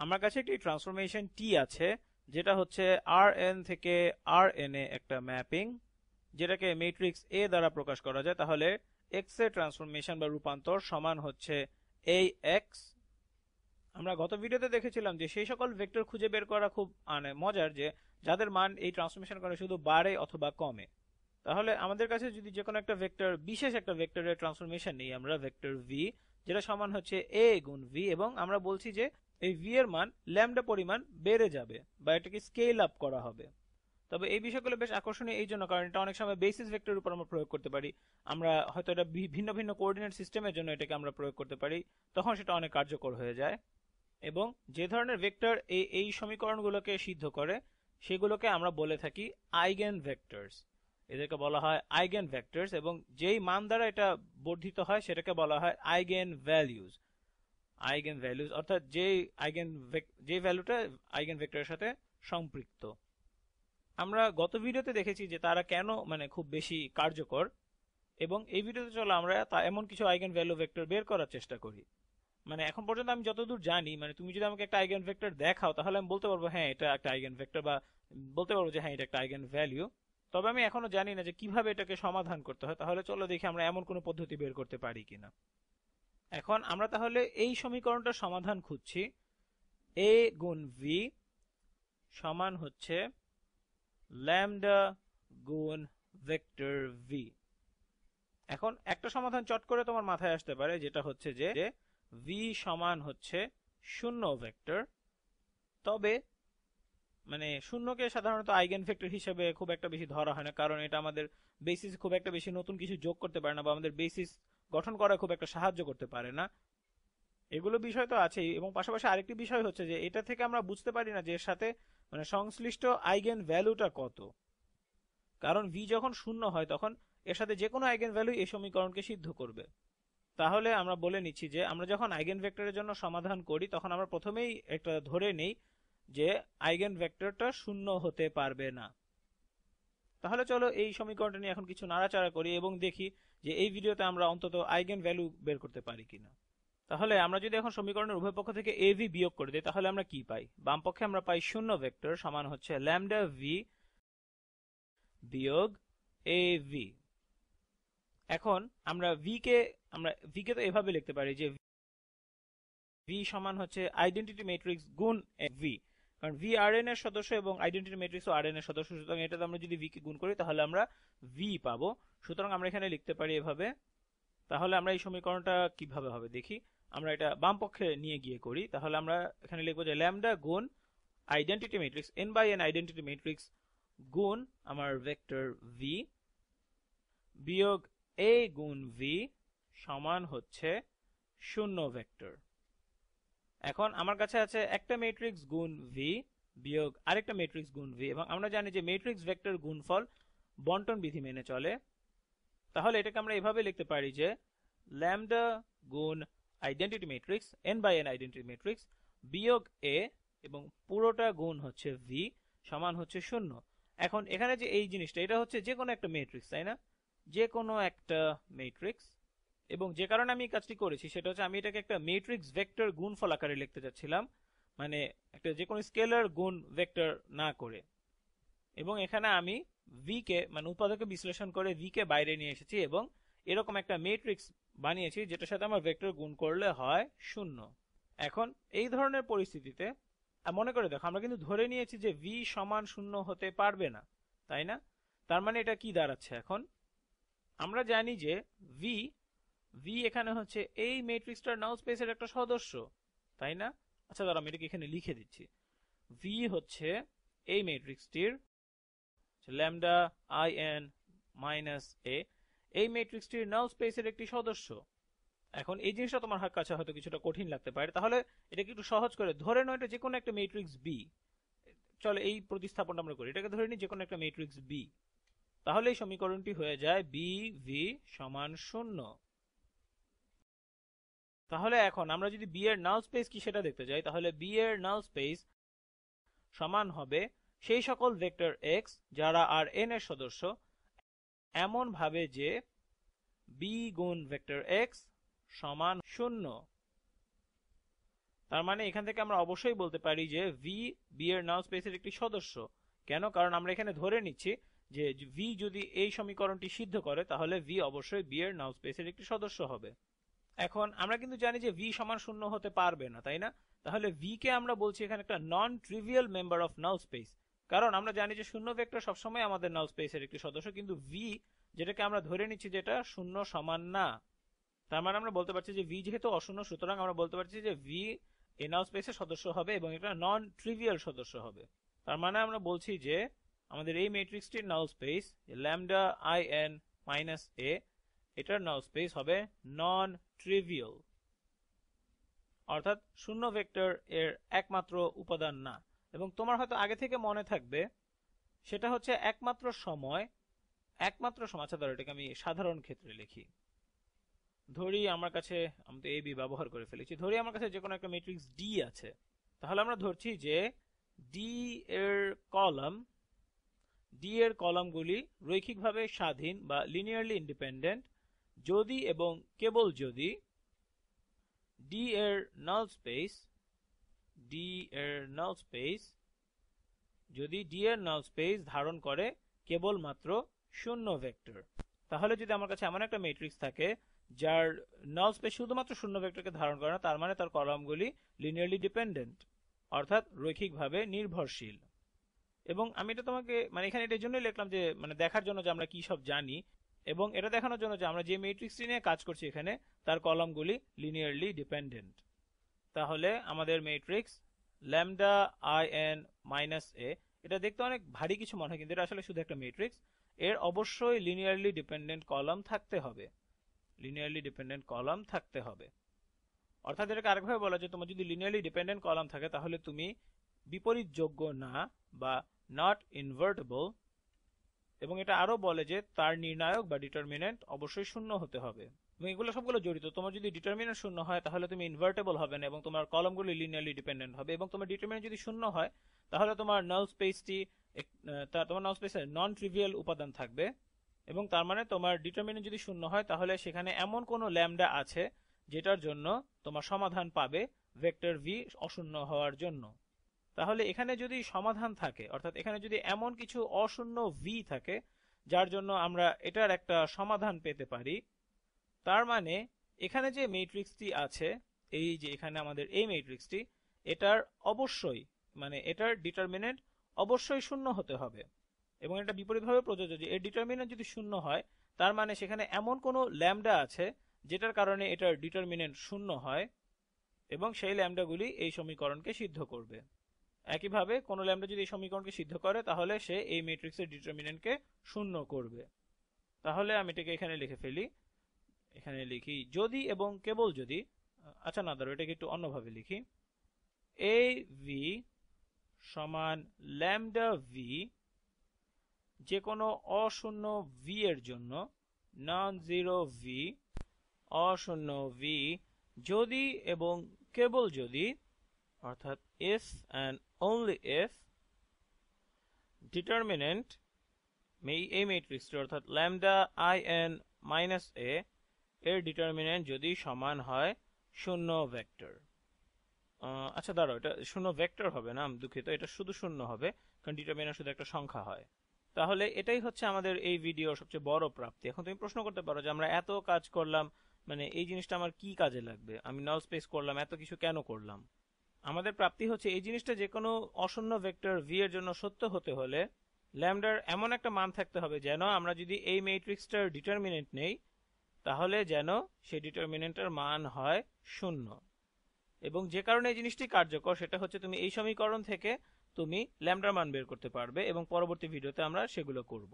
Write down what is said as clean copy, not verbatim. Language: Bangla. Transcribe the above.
আমার কাছে একটি ট্রান্সফরমেশন টি আছে, যেটা হচ্ছে আর এন থেকে আর এন এ একটা ম্যাপিং, যেটাকে ম্যাট্রিক্স এ দ্বারা প্রকাশ করা যায়। তাহলে এক্স এর ট্রান্সফরমেশন বা রূপান্তর সমান হচ্ছে এই এক্স। আমরা গত ভিডিওতে দেখেছিলাম যে সেই সকল ভেক্টর খুঁজে বের করা খুব মজার, যে যাদের মান এই ট্রান্সফরমেশন করে শুধু বাড়ে অথবা কমে। তাহলে আমাদের কাছে যদি যে কোনো একটা ভেক্টর, বিশেষ একটা ভেক্টরের ট্রান্সফরমেশন নেই আমরা, ভেক্টর ভি, যেটা সমান হচ্ছে এ গুণ ভি, এবং আমরা বলছি যে এই ভি এর মান ল্যামডা পরিমাণ বেড়ে যাবে বা এটাকে স্কেল আপ করা হবে। তবে এই বিষয়গুলো বেশ আকর্ষণীয় এই জন্য কারণ এটা অনেক সময় বেসিস ভেক্টরের উপর আমরা প্রয়োগ করতে পারি। আমরা হয়তো এটা ভিন্ন ভিন্ন কোঅর্ডিনেট সিস্টেমের জন্য এটাকে আমরা প্রয়োগ করতে পারি, তখন সেটা অনেক কার্যকর হয়ে যায়। এবং যে ধরনের ভেক্টর এই সমীকরণগুলোকে সিদ্ধ করে সেগুলোকে আমরা বলে থাকি আইগেন ভেক্টরস। এদেরকে বলা হয় আইগেন ভেক্টরস, এবং যেই মান দ্বারা এটা বর্ধিত হয় সেটাকে বলা হয় আইগেন ভ্যালুজ। আইগেন ভ্যালুজ অর্থাৎ যে ভ্যালুটা আইগেন ভেক্টরের সাথে সম্পৃক্ত। আমরা গত ভিডিওতে দেখেছি যে তারা কেন খুব বেশি কার্যকর, এবং এই ভিডিওতে চলো আমরা এমন কিছু আইগেন ভ্যালু ভেক্টর বের করার চেষ্টা করি। এখন পর্যন্ত আমি যতদূর জানি, তুমি যদি আমাকে একটা আইগেন ভেক্টর দেখাও তাহলে আমি বলতে পারবো হ্যাঁ এটা একটা আইগেন ভেক্টর, বা বলতে পারবো যে হ্যাঁ এটা একটা আইগেন ভ্যালু। তবে আমি এখনো জানি না যে কিভাবে এটাকে সমাধান করতে হয়। তাহলে চলো দেখি আমরা এমন কোনো পদ্ধতি বের করতে পারি কিনা। এখন আমরা তাহলে এই সমীকরণটার সমাধান খুঁজছি। এ গুণ ভি সমান হচ্ছে ল্যামডা গুণ ভেক্টর ভি। এখন একটা সমাধান চট করে তোমার মাথায় আসতে পারে, যেটা হচ্ছে যে ভি সমান হচ্ছে শূন্য ভেক্টর। তবে শূন্যকে সাধারণত আইগেন ভেক্টর হিসেবে খুব একটা বেশি ধরা হয় না, কারণ এটা আমাদের বেসিস খুব একটা বেশি নতুন কিছু যোগ করতে পারে না, বা আমাদের বেসিস গঠন করা খুব একটা সাহায্য করতে পারে না। এগুলো বিষয় তো আছেই, এবং পাশাপাশি আরেকটি বিষয় হচ্ছে যে এটা থেকে আমরা বুঝতে পারি না যে এর সাথে সংশ্লিষ্ট আইগেন ভ্যালুটা কত। কারণ ভি যখন শূন্য হয় তখন এর সাথে যে কোনো আইগেন ভ্যালু এই সমীকরণকে সিদ্ধ করবে। তাহলে আমরা বলে নিচ্ছি যে আমরা যখন আইগেন ভেক্টরের জন্য সমাধান করি তখন আমরা প্রথমেই একটা ধরে নেই যে আইগেন ভেক্টরটা শূন্য হতে পারবে না। তাহলে চলো এই সমীকরণটা নিয়ে এখন কিছু নাড়াচাড়া করি এবং দেখি যে এই ভিডিওতে আমরা অন্তত আইগেন ভ্যালু বের করতে পারি কিনা। তাহলে আমরা যদি এখন সমীকরণের উভয় পক্ষ থেকে এ ভি বিয়োগ করে দিই তাহলে আমরা কি পাই? বাম পক্ষে আমরা পাই শূন্য ভেক্টর সমান হচ্ছে ল্যামডা ভি বিয়োগ এ ভি। এখন আমরা ভি কে তো এভাবে লিখতে পারি যে ভি সমান হচ্ছে আইডেন্টিটি ম্যাট্রিক্স গুণ ভি, কারণ ভি আর এন এর সদস্য এবং আইডেন্টিটি ম্যাট্রিক্স ও আর এন এর সদস্য, সুতরাং এটাতে আমরা যদি ভি কে গুণ করি তাহলে আমরা ভি পাবো। সুতরাং আমরা এখানে লিখতে পারি এভাবে। তাহলে আমরা এই সমীকরণটা কিভাবে হবে দেখি। আমরা এটা বাম পক্ষে নিয়ে গিয়ে করি। তাহলে আমরা এখানে লিখবো যে ল্যামডা গুণ identity matrix n by n identity matrix গুণ আমার ভেক্টর ভি বিয়োগ এ গুণ ভি সমান হচ্ছে শূন্য ভেক্টর। এখন আমার কাছে আছে একটা ম্যাট্রিক্স গুণ ভি বিয়োগ আরেকটা ম্যাট্রিক্স গুণ ভি, এবং আমরা জানি যে ম্যাট্রিক্স ভেক্টর গুণফল বন্টন বিধি মেনে চলে। তাহলে এটাকে আমরা এভাবে লিখতে পারি যে ল্যামডা গুণ identity matrix n by n identity matrix বিয়োগ এ এবং পুরোটা গুণ হচ্ছে ভি সমান হচ্ছে শূন্য। এখন এখানে যে এই জিনিসটা, এটা হচ্ছে যে কোনো একটা ম্যাট্রিক্স, তাই না? যে কোনো একটা ম্যাট্রিক্স, এবং যে কারণে আমি এই কাজটি করেছি সেটা হচ্ছে আমি এটাকে একটা ম্যাট্রিক্স ভেক্টর গুণফল আকারে লিখতে যাচ্ছিলাম, একটা যে কোনো স্কেলার গুণ ভেক্টর না করে। এবং এখানে আমি ভি কে উৎপাদকে বিশ্লেষণ করে ভি কে বাইরে নিয়ে এসেছি এবং এরকম একটা ম্যাট্রিক্স বানিয়েছি যেটার সাথে আমার ভেক্টর গুণ করলে হয় শূন্য। এখন এই ধরনের পরিস্থিতিতে মনে করে দেখো, আমরা কিন্তু ধরে নিয়েছি যে ভি সমান শূন্য হতে পারবে না, তাই না? তার মানে এটা কি দাঁড়াচ্ছে? এখন আমরা জানি যে ভি ভি এখানে হচ্ছে এই ম্যাট্রিক্সটার নাল স্পেসের একটা সদস্য, তাই না? আচ্ছা দাঁড়া, আমি এটাকে এখানে লিখে দিচ্ছি। ভি হচ্ছে এই ম্যাট্রিক্সটির ল্যামডা আই এন মাইনাস এ, এই ম্যাট্রিক্সটির নাল স্পেসের একটি সদস্য। এখন এই জিনিসটা তোমার কাছে হয়তো কিছুটা কঠিন লাগতে পারে, তাহলে এটাকে একটু সহজ করে ধরে নাও এটা যে কোনো একটা ম্যাট্রিক্স বি। চলো এই প্রতিস্থাপনটা আমরা করি, এটাকে ধরে নিই যে কোনো একটা ম্যাট্রিক্স বি। তাহলে এই সমীকরণটি হয়ে যায় বি ভি সমান শূন্য। তাহলে এখন আমরা যদি বি এর নাল স্পেস কি সেটা দেখতে যাই, তাহলে বি এর নাল স্পেস সমান হবে সেই সকল ভেক্টর এক্স যারা আর এন এর সদস্য, এমন ভাবে যে বি গুণ ভেক্টর এক্স সমান শূন্য। তার মানে এখান থেকে আমরা অবশ্যই বলতে পারি যে ভি বি এর নাল স্পেসের একটি সদস্য। কেন? কারণ আমরা এখানে ধরে নিচ্ছি যে ভি যদি এই সমীকরণটি সিদ্ধ করে তাহলে ভি অবশ্যই বি এর নাল স্পেসের একটি সদস্য হবে। এখন আমরা কিন্তু জানি যে ভি সমান শূন্য হতে পারবে না, তাই না? তাহলে ভি কে আমরা বলছি এখানে একটা non trivial member of null space, কারণ আমরা জানি যে শূন্য ভেক্টর সবসময় আমাদের নাল স্পেসের একটি সদস্য, কিন্তু ভি যেটাকে আমরা ধরে নিচ্ছি যেটা শূন্য সমান না। তার মানে আমরা বলতে পারছি যে ভি যেহেতু অশূন্য, সুতরাং আমরা বলতে পারছি যে ভি এ নাল স্পেসের সদস্য হবে এবং এটা নন ট্রিভিয়াল সদস্য হবে। তার মানে আমরা বলছি যে আমাদের এই ম্যাট্রিক্সটির null space lambda I N minus A, এটার নাল স্পেস হবে নন ট্রিভিয়াল, অর্থাৎ শূন্য ভেক্টর এর একমাত্র উপাদান না। এবং তোমার হয়তো আগে থেকে মনে থাকবে সেটা হচ্ছে একমাত্র সময়। আচ্ছা ধরো এটাকে আমি সাধারণ ক্ষেত্রে লিখি। ধরি আমার কাছে, আমি তো এবি ব্যবহার করে ফেলেছি, ধরি আমার কাছে যে কোনো একটা ম্যাট্রিক্স ডি আছে। তাহলে আমরা ধরছি যে ডি এর কলামগুলি রৈখিকভাবে স্বাধীন বা লিনিয়ারলি ইন্ডিপেন্ডেন্ট যদি এবং কেবল যদি ডি এর নাল স্পেস ধারণ করে কেবলমাত্র শূন্য ভেক্টর। তাহলে যদি আমার কাছে এমন একটা ম্যাট্রিক্স থাকে যার নাল স্পেস শুধুমাত্র শূন্য ভেক্টরকে ধারণ করে না, তার মানে তার কলামগুলি লিনিয়ারলি ডিপেন্ডেন্ট, অর্থাৎ রৈখিকভাবে নির্ভরশীল। এবং আমি এটা তোমাকে মানে এখানে এটার জন্যই লিখলাম যে মানে দেখার জন্য যে আমরা কি সব জানি, এবং এটা দেখানোর জন্য যে আমরা যে ম্যাট্রিক্সটি নিয়ে কাজ করছি এখানে তার কলামগুলি লিনিয়ারলি ডিপেন্ডেন্ট। তাহলে আমাদের matrix lambda I N minus A, এটা দেখতে অনেক ভারী কিছু মনে হয়, কিন্তু এটা আসলে শুধু একটা ম্যাট্রিক্স। এর অবশ্যই লিনিয়ারলি ডিপেন্ডেন্ট কলাম থাকতে হবে। অর্থাৎ এটাকে আরেকভাবে বলা যায়, তোমার যদি লিনিয়ারলি ডিপেন্ডেন্ট কলাম থাকে তাহলে তুমি বিপরীতযোগ্য না বা নট ইনভার্টেবল। এবং এটা আরো বলে যে তার নির্ণায়ক বা ডিটারমিনেন্ট অবশ্যই শূন্য হতে হবে। এবং এগুলো সবগুলো জড়িত। তোমার যদি ডিটারমিনেন্ট শূন্য হয় তাহলে তুমি ইনভার্টেবল হবে না এবং তোমার কলামগুলি লিনিয়ারলি ডিপেন্ডেন্ট হবে। এবং তোমার ডিটারমিনেন্ট যদি শূন্য হয় তাহলে তোমার নাল স্পেসে নন ট্রিভিয়াল উপাদান থাকবে। এবং তার মানে তোমার ডিটারমিনেন্ট যদি শূন্য হয় তাহলে সেখানে এমন কোনো ল্যামডা আছে যেটার জন্য তোমার সমাধান পাবে ভেক্টর ভি অশূন্য হওয়ার জন্য। তাহলে এখানে যদি সমাধান থাকে, অর্থাৎ এখানে যদি এমন কিছু অশূন্য ভি থাকে যার জন্য আমরা এটার একটা সমাধান পেতে পারি, তার মানে এখানে যে ম্যাট্রিক্সটি আছে, এই যে এখানে আমাদের এই ম্যাট্রিক্সটি, এটার অবশ্যই মানে এটার ডিটারমিনেন্ট অবশ্যই শূন্য হতে হবে। এবং এটা বিপরীতভাবে প্রযোজ্য যে এর ডিটারমিনেন্ট যদি শূন্য হয় তার মানে সেখানে এমন কোনো ল্যামডা আছে যেটার কারণে এটার ডিটারমিনেন্ট শূন্য হয় এবং সেই ল্যামডাগুলি এই সমীকরণকে সিদ্ধ করবে। একইভাবে কোনো ল্যামডা যদি এই সমীকরণকে সিদ্ধ করে তাহলে সে এই ম্যাট্রিক্সের ডিটারমিনেন্টকে শূন্য করবে। তাহলে আমি এটাকে এখানে লিখে ফেলি। এখানে লিখি যদি এবং কেবল যদি, আচ্ছা না ধরো এটাকে একটু অন্যভাবে লিখি, এ ভি সমান ল্যামডা ভি যে কোনো অশূন্য ভি এর জন্য, নন জিরো ভি, অশূন্য ভি যদি এবং কেবল যদি, অর্থাৎ if and only if determinant এই ম্যাট্রিক্সটি অর্থাৎ ল্যামডা আই এন মাইনাস এ এর ডিটারমিনেন্ট যদি সমান হয় শূন্য ভেক্টর। আচ্ছা দাঁড়াও, এটা শূন্য ভেক্টর হবে না, আমি দুঃখিত, এটা শুধু শূন্য হবে কারণ ডিটারমিনেন্ট শুধু একটা সংখ্যা হয়। তাহলে এটাই হচ্ছে আমাদের এই ভিডিওর সবচেয়ে বড় প্রাপ্তি। এখন তুমি প্রশ্ন করতে পারো যে আমরা এত কাজ করলাম, মানে এই জিনিসটা আমার কি কাজে লাগবে, আমি নাল স্পেস করলাম, এত কিছু কেন করলাম? আমাদের প্রাপ্তি হচ্ছে এই জিনিসটা যে কোনো অশূন্য ভেক্টর ভি এর জন্য সত্য হতে হলে ল্যামডার এমন একটা মান থাকতে হবে যেন আমরা যদি এই ম্যাট্রিক্সটার ডিটারমিনেন্ট নেই তাহলে যেন সেই ডিটারমিনেন্টের মান হয় শূন্য। এবং যে কারণে এই জিনিসটি কার্যকর সেটা হচ্ছে তুমি এই সমীকরণ থেকে তুমি ল্যামডার মান বের করতে পারবে এবং পরবর্তী ভিডিওতে আমরা সেগুলো করব।